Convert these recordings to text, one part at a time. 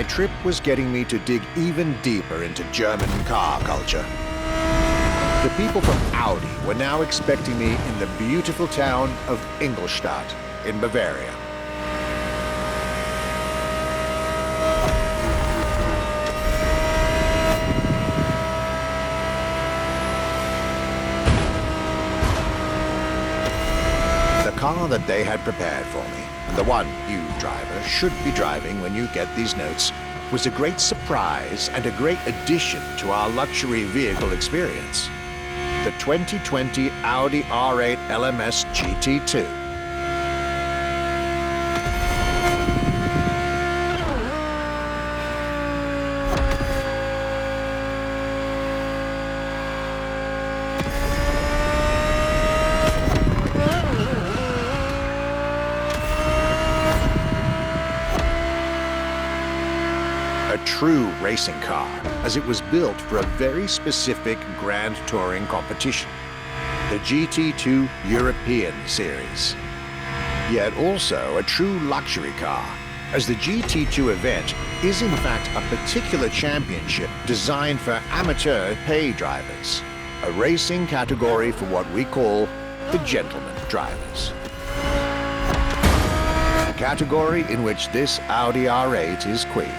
trip was getting me to dig even deeper into German car culture. The people from Audi were now expecting me in the beautiful town of Ingolstadt in Bavaria. The car that they had prepared for me, and the one you, driver, should be driving when you get these notes, was a great surprise and a great addition to our luxury vehicle experience. The 2020 Audi R8 LMS GT2. A true racing car, as it was built for a very specific Grand Touring competition, the GT2 European Series. Yet also a true luxury car, as the GT2 event is in fact a particular championship designed for amateur pay drivers, a racing category for what we call the gentleman drivers. A category in which this Audi R8 is queen.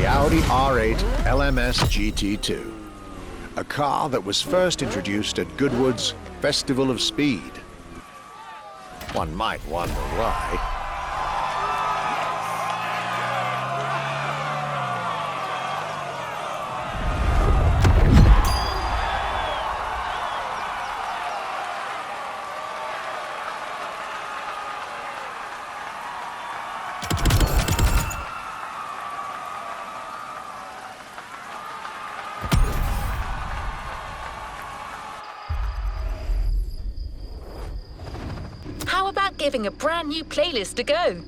Audi R8 LMS GT2, a car that was first introduced at Goodwood's Festival of Speed. One might wonder why. How about giving a brand new playlist a go?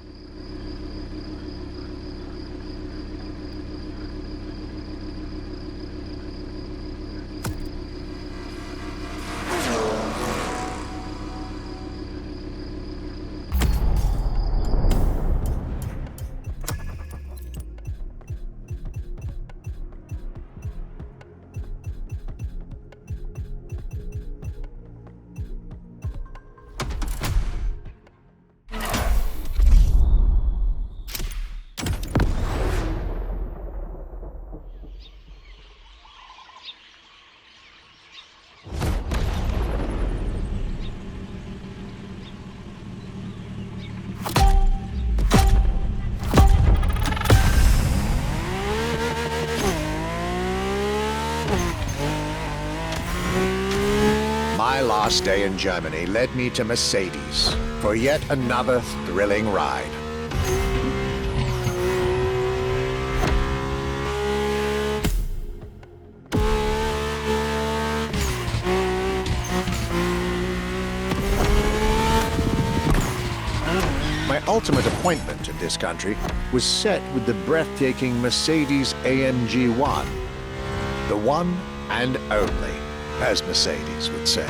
My last day in Germany led me to Mercedes for yet another thrilling ride. My ultimate appointment in this country was set with the breathtaking Mercedes AMG 1. The one and only, as Mercedes would say.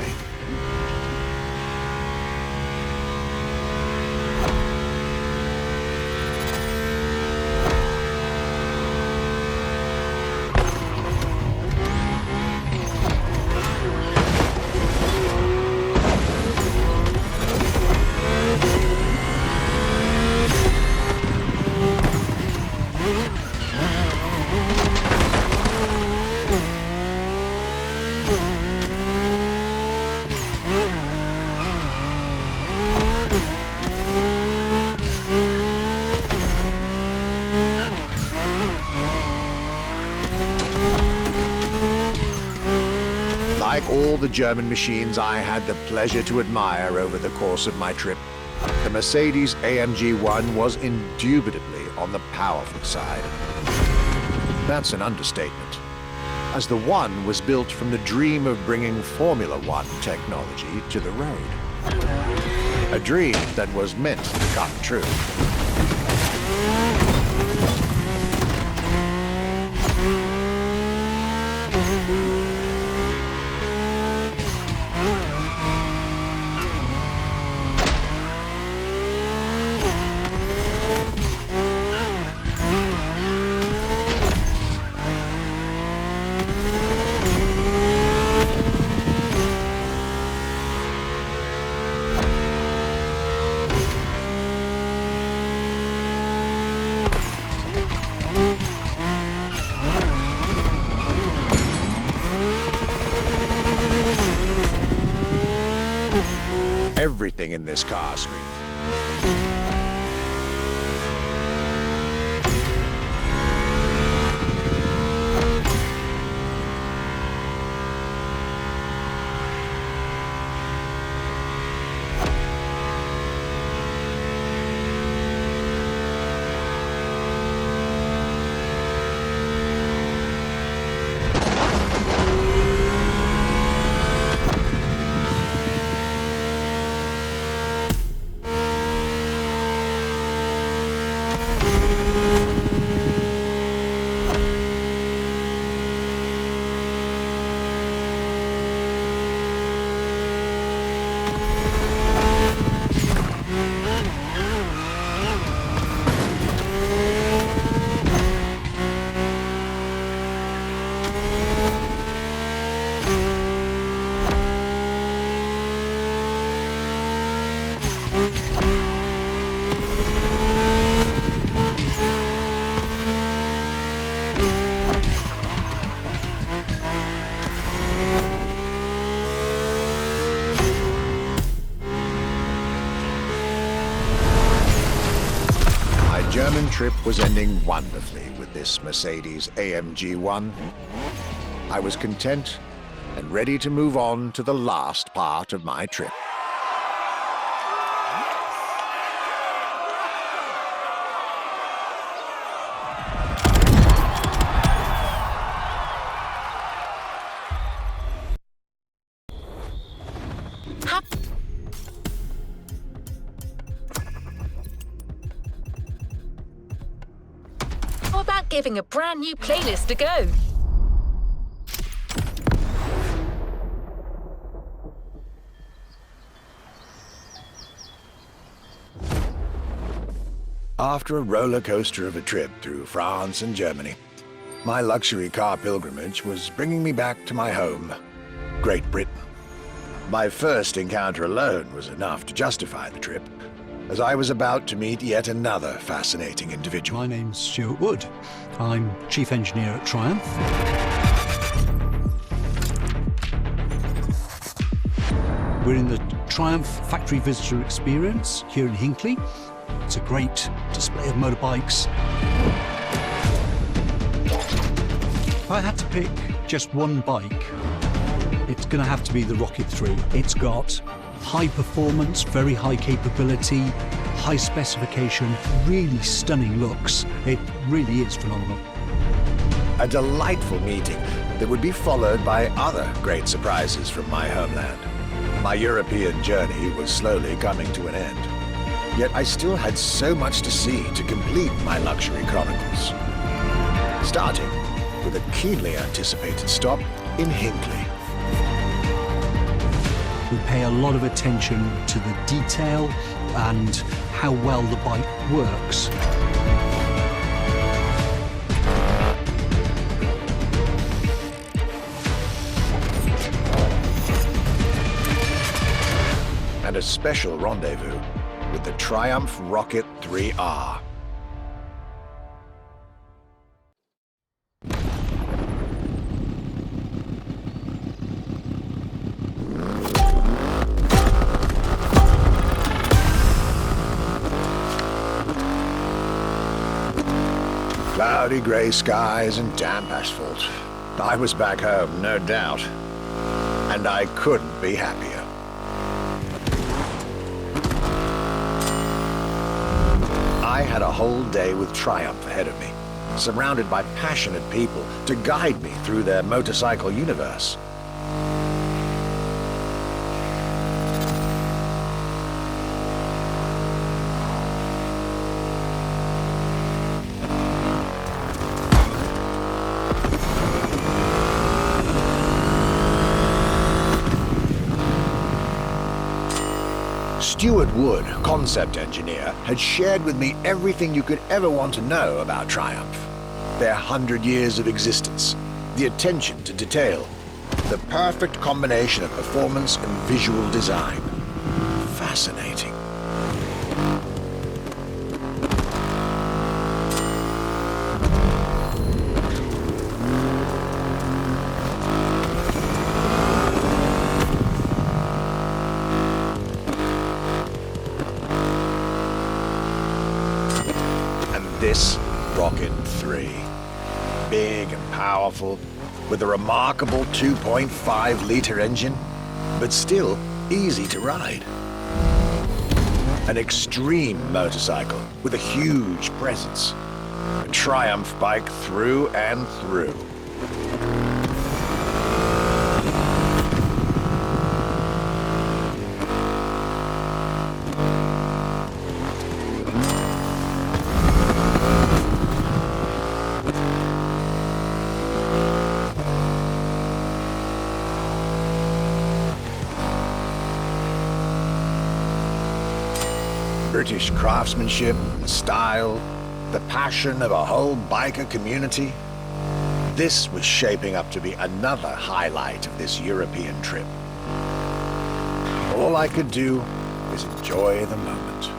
Like all the German machines I had the pleasure to admire over the course of my trip, the Mercedes AMG 1 was indubitably on the powerful side. That's an understatement, as the One was built from the dream of bringing Formula One technology to the road. A dream that was meant to come true. Everything in this car screamed. German trip was ending wonderfully with this Mercedes AMG 1. I was content and ready to move on to the last part of my trip. How about giving a brand new playlist a go? After a roller coaster of a trip through France and Germany, my luxury car pilgrimage was bringing me back to my home, Great Britain. My first encounter alone was enough to justify the trip, as I was about to meet yet another fascinating individual. My name's Stuart Wood. I'm Chief Engineer at Triumph. We're in the Triumph Factory Visitor Experience here in Hinckley. It's a great display of motorbikes. If I had to pick just one bike, it's going to have to be the Rocket 3. It's got high performance, very high capability, high specification, really stunning looks. It really is phenomenal. A delightful meeting that would be followed by other great surprises from my homeland. My European journey was slowly coming to an end. Yet I still had so much to see to complete my luxury chronicles. Starting with a keenly anticipated stop in Hinckley. We pay a lot of attention to the detail and how well the bike works. And a special rendezvous with the Triumph Rocket 3R. Cloudy grey skies and damp asphalt. I was back home, no doubt. And I couldn't be happier. I had a whole day with Triumph ahead of me, surrounded by passionate people to guide me through their motorcycle universe. Stuart Wood, concept engineer, had shared with me everything you could ever want to know about Triumph. Their 100 years of existence, the attention to detail, the perfect combination of performance and visual design. Fascinating. This Rocket 3. Big and powerful, with a remarkable 2.5-litre engine, but still easy to ride. An extreme motorcycle with a huge presence. A Triumph bike through and through. British craftsmanship and style, the passion of a whole biker community. This was shaping up to be another highlight of this European trip. All I could do was enjoy the moment.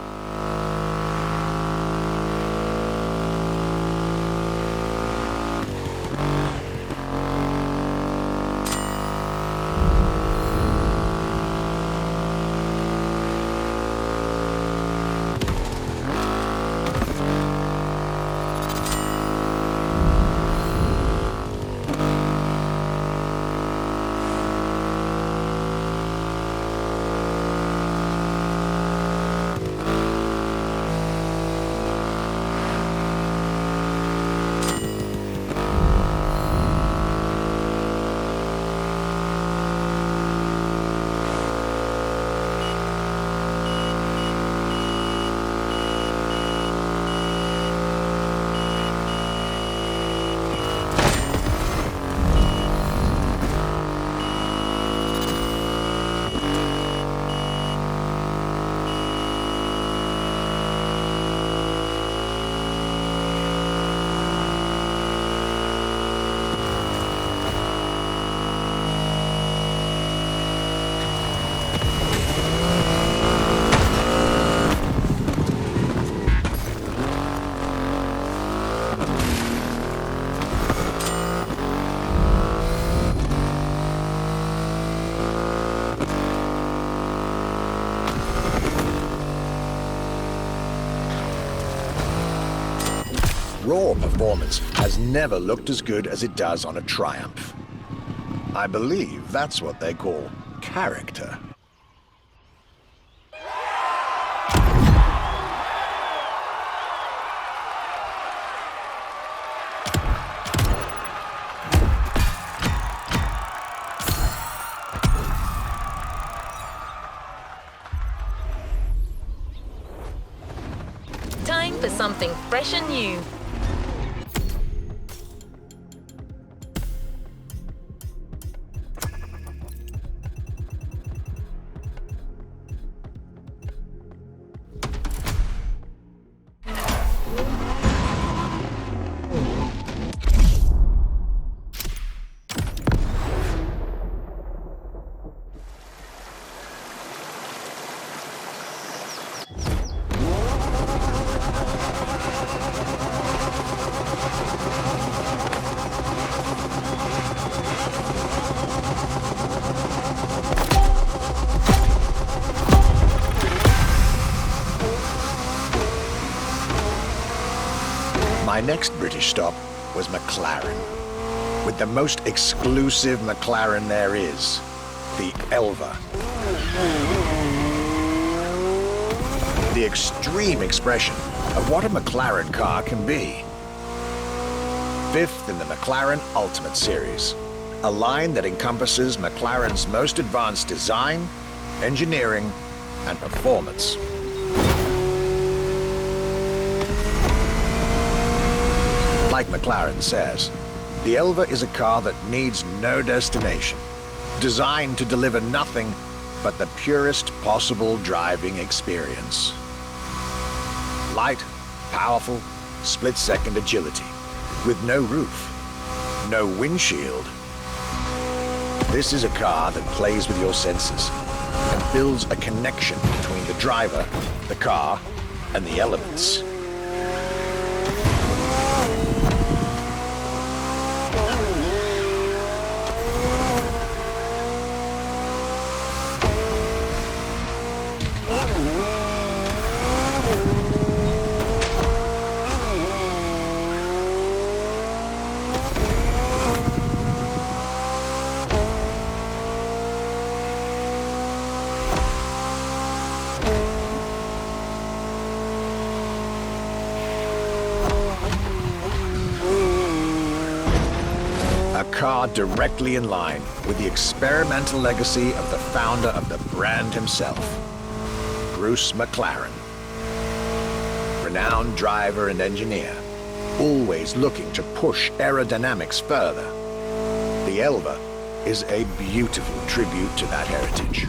Raw performance has never looked as good as it does on a Triumph. I believe that's what they call character. Time for something fresh and new. My next British stop was McLaren, with the most exclusive McLaren there is, the Elva. The extreme expression of what a McLaren car can be. Fifth in the McLaren Ultimate Series, a line that encompasses McLaren's most advanced design, engineering, and performance. Like McLaren says, the Elva is a car that needs no destination, designed to deliver nothing but the purest possible driving experience. Light, powerful, split-second agility, with no roof, no windshield. This is a car that plays with your senses and builds a connection between the driver, the car, and the elements. A car directly in line with the experimental legacy of the founder of the brand himself, Bruce McLaren. Renowned driver and engineer, always looking to push aerodynamics further. The Elva is a beautiful tribute to that heritage.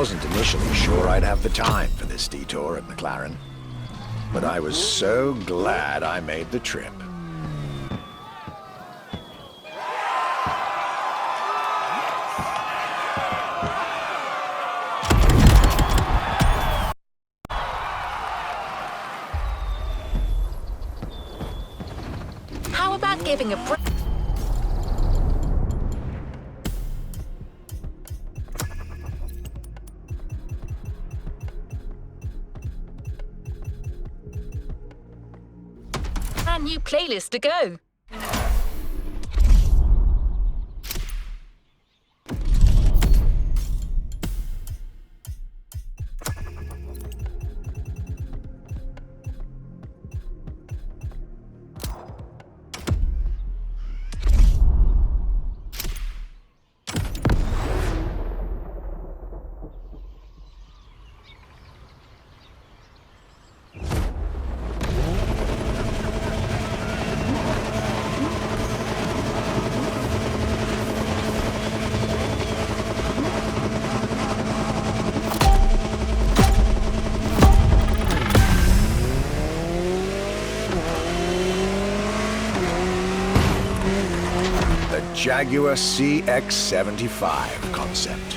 wasn't initially sure I'd have the time for this detour at McLaren, but I was so glad I made the trip. How about giving a brand new playlist to go? Jaguar CX-75 concept.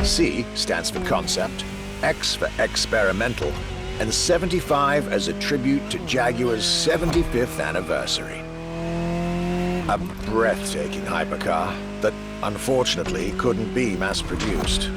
C stands for concept, X for experimental, and 75 as a tribute to Jaguar's 75th anniversary. A breathtaking hypercar that unfortunately couldn't be mass-produced.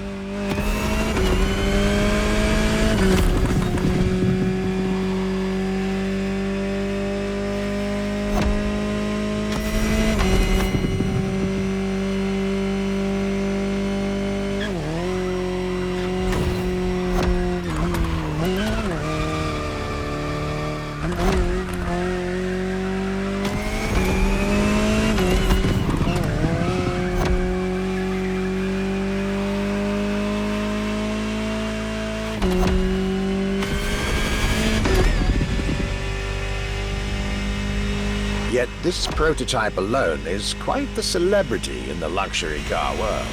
Yet this prototype alone is quite the celebrity in the luxury car world.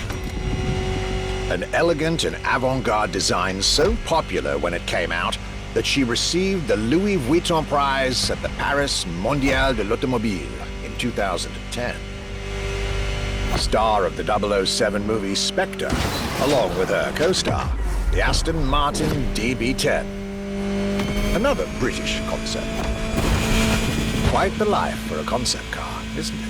An elegant and avant-garde design so popular when it came out that she received the Louis Vuitton prize at the Paris Mondial de l'Automobile in 2010. Star of the 007 movie Spectre, along with her co-star, the Aston Martin DB10. Another British concept. Quite the life for a concept car, isn't it?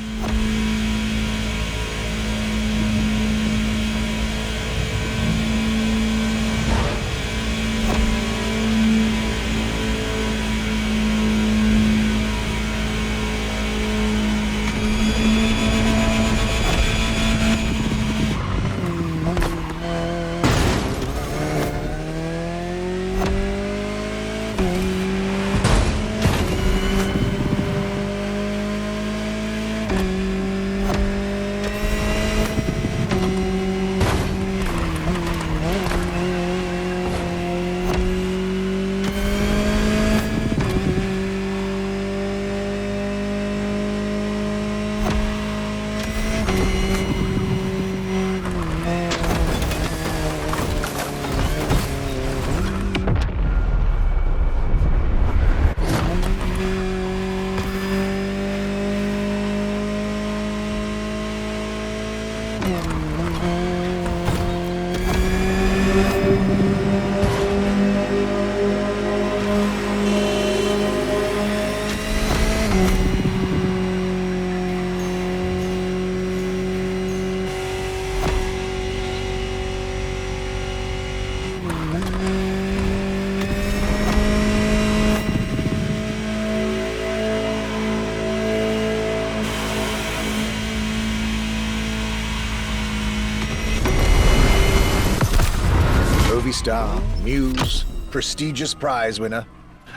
Star, Muse, prestigious prize winner.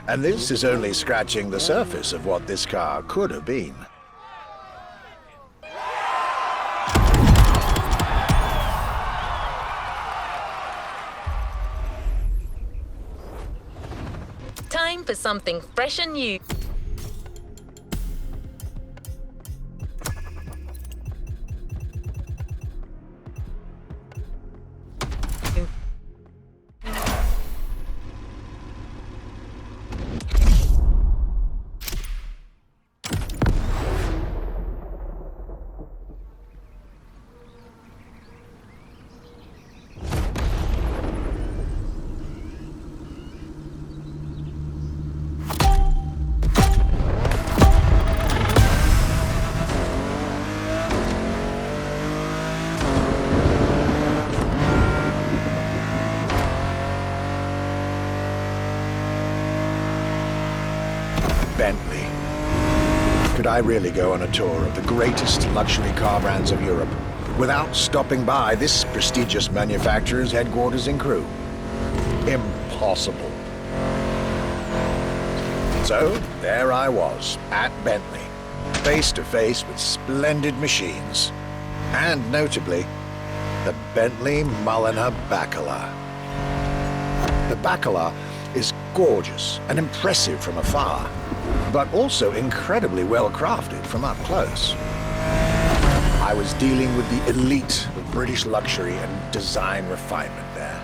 And this is only scratching the surface of what this car could have been. Time for something fresh and new. Bentley. Could I really go on a tour of the greatest luxury car brands of Europe without stopping by this prestigious manufacturer's headquarters in CREW? Impossible. So, there I was, at Bentley, face to face with splendid machines, and notably, the Bentley Mulliner Bacala. The Bacala is gorgeous and impressive from afar, but also incredibly well crafted from up close. I was dealing with the elite of British luxury and design refinement there.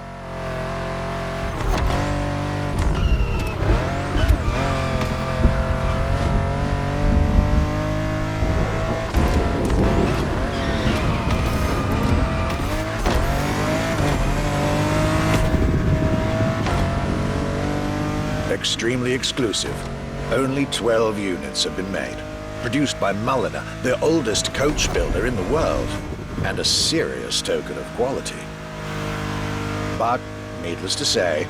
Extremely exclusive. Only 12 units have been made, produced by Mulliner, the oldest coach builder in the world, and a serious token of quality. But, needless to say,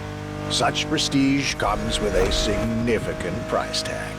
such prestige comes with a significant price tag.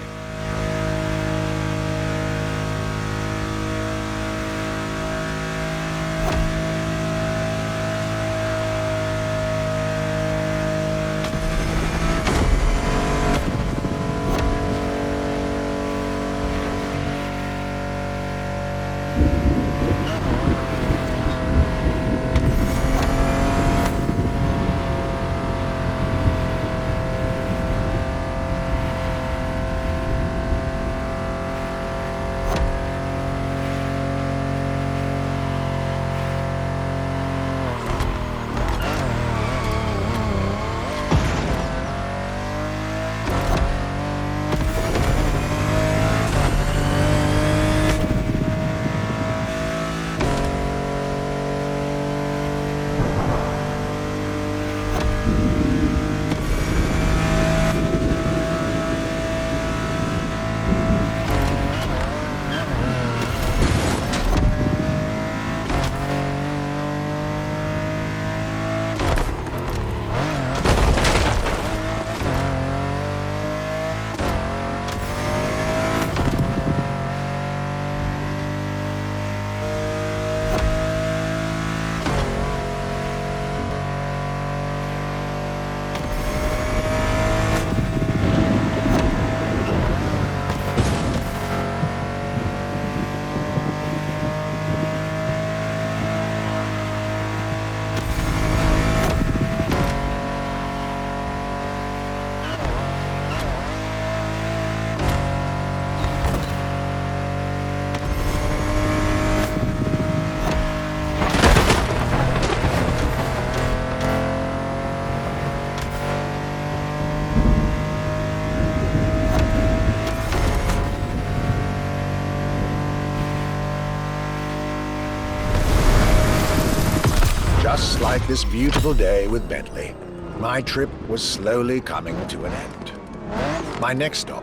Just like this beautiful day with Bentley, my trip was slowly coming to an end. My next stop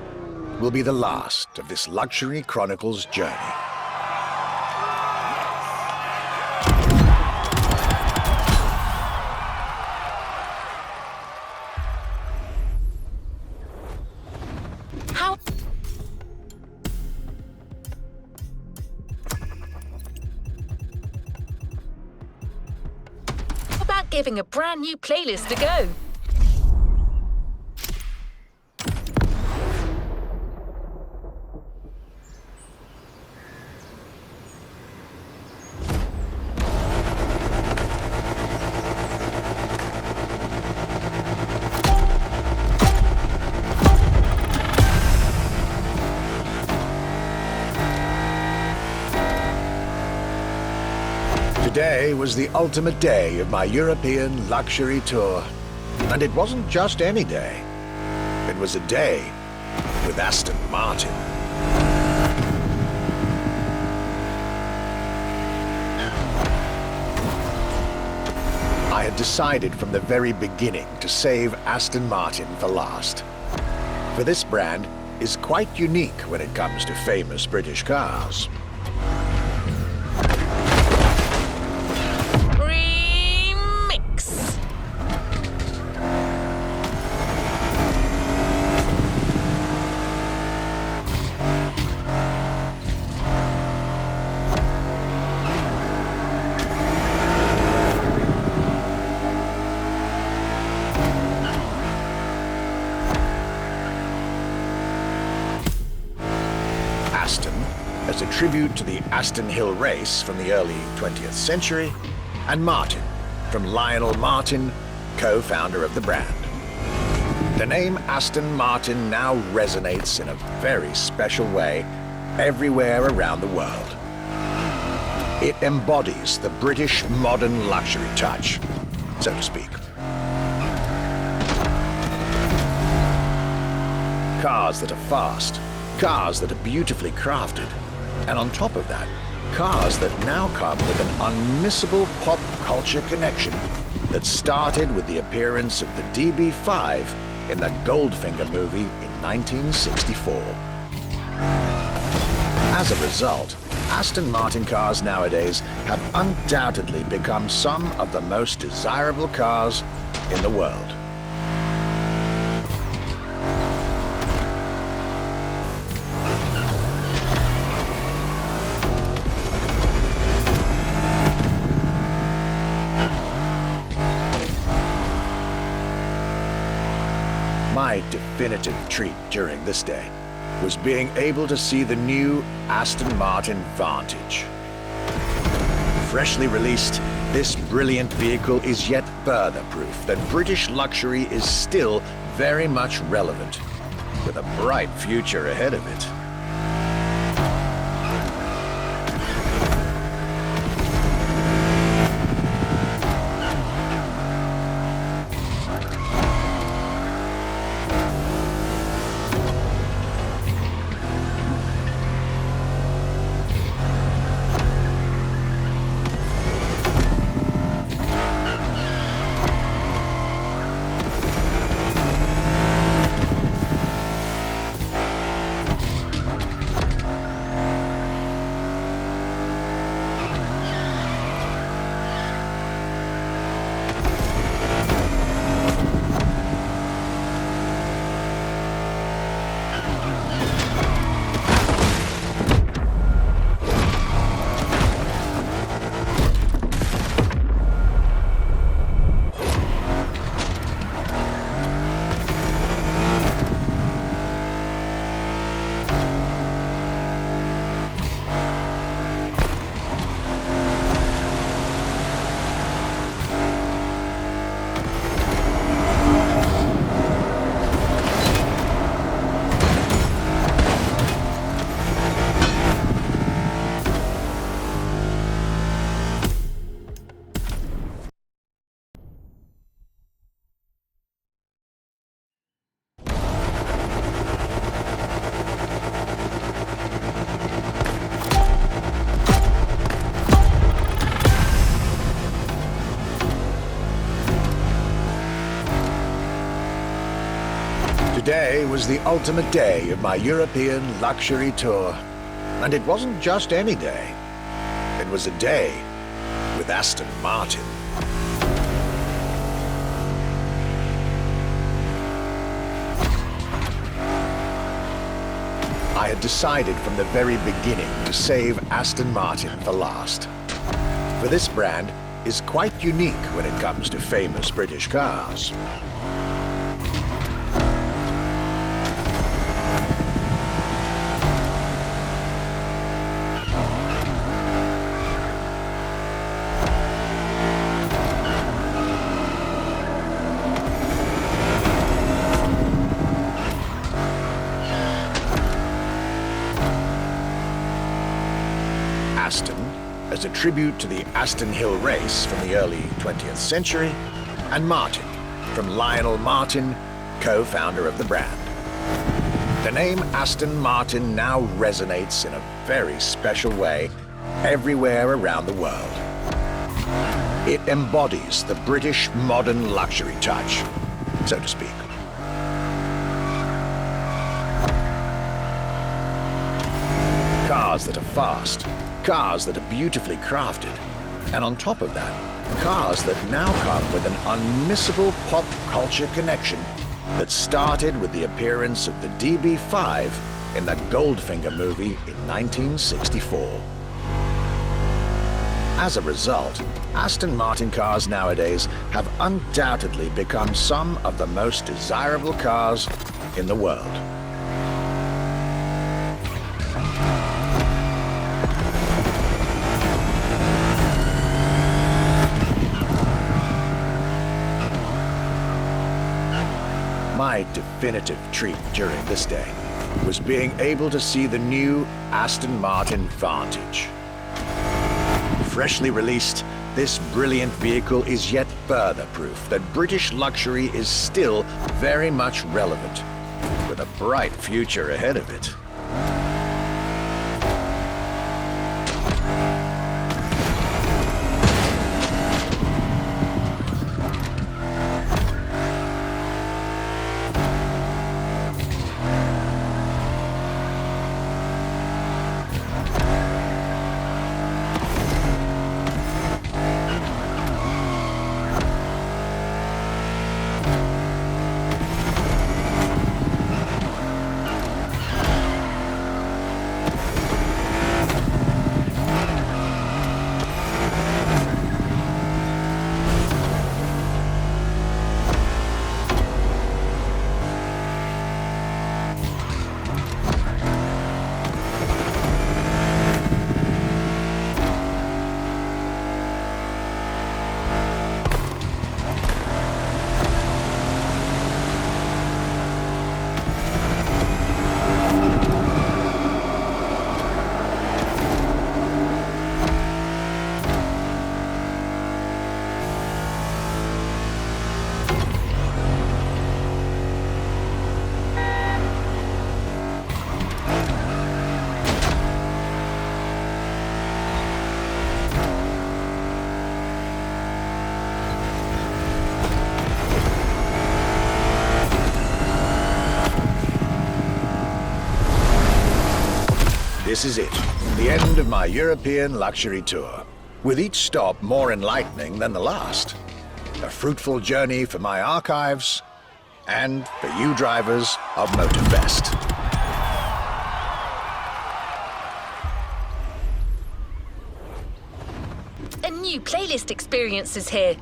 will be the last of this Luxury Chronicles journey. How about giving a brand new playlist a go? Today was the ultimate day of my European luxury tour. And it wasn't just any day. It was a day with Aston Martin. I had decided from the very beginning to save Aston Martin for last. For this brand is quite unique when it comes to famous British cars. Aston, as a tribute to the Aston Hill race from the early 20th century, and Martin, from Lionel Martin, co-founder of the brand. The name Aston Martin now resonates in a very special way everywhere around the world. It embodies the British modern luxury touch, so to speak. Cars that are fast, cars that are beautifully crafted, and on top of that, cars that now come with an unmissable pop culture connection that started with the appearance of the DB5 in the Goldfinger movie in 1964. As a result, Aston Martin cars nowadays have undoubtedly become some of the most desirable cars in the world. My definitive treat during this day was being able to see the new Aston Martin Vantage. Freshly released, this brilliant vehicle is yet further proof that British luxury is still very much relevant, with a bright future ahead of it. Today was the ultimate day of my European luxury tour. And it wasn't just any day. It was a day with Aston Martin. I had decided from the very beginning to save Aston Martin for last. For this brand is quite unique when it comes to famous British cars. Aston, as a tribute to the Aston Hill race from the early 20th century, and Martin, from Lionel Martin, co-founder of the brand. The name Aston Martin now resonates in a very special way everywhere around the world. It embodies the British modern luxury touch, so to speak. Cars that are fast, cars that are beautifully crafted, and on top of that, cars that now come with an unmissable pop culture connection that started with the appearance of the DB5 in the Goldfinger movie in 1964. As a result, Aston Martin cars nowadays have undoubtedly become some of the most desirable cars in the world. My definitive treat during this day was being able to see the new Aston Martin Vantage. Freshly released, this brilliant vehicle is yet further proof that British luxury is still very much relevant, with a bright future ahead of it. This is it, the end of my European luxury tour, with each stop more enlightening than the last. A fruitful journey for my archives, and for you drivers of Motorfest. A new playlist experience is here.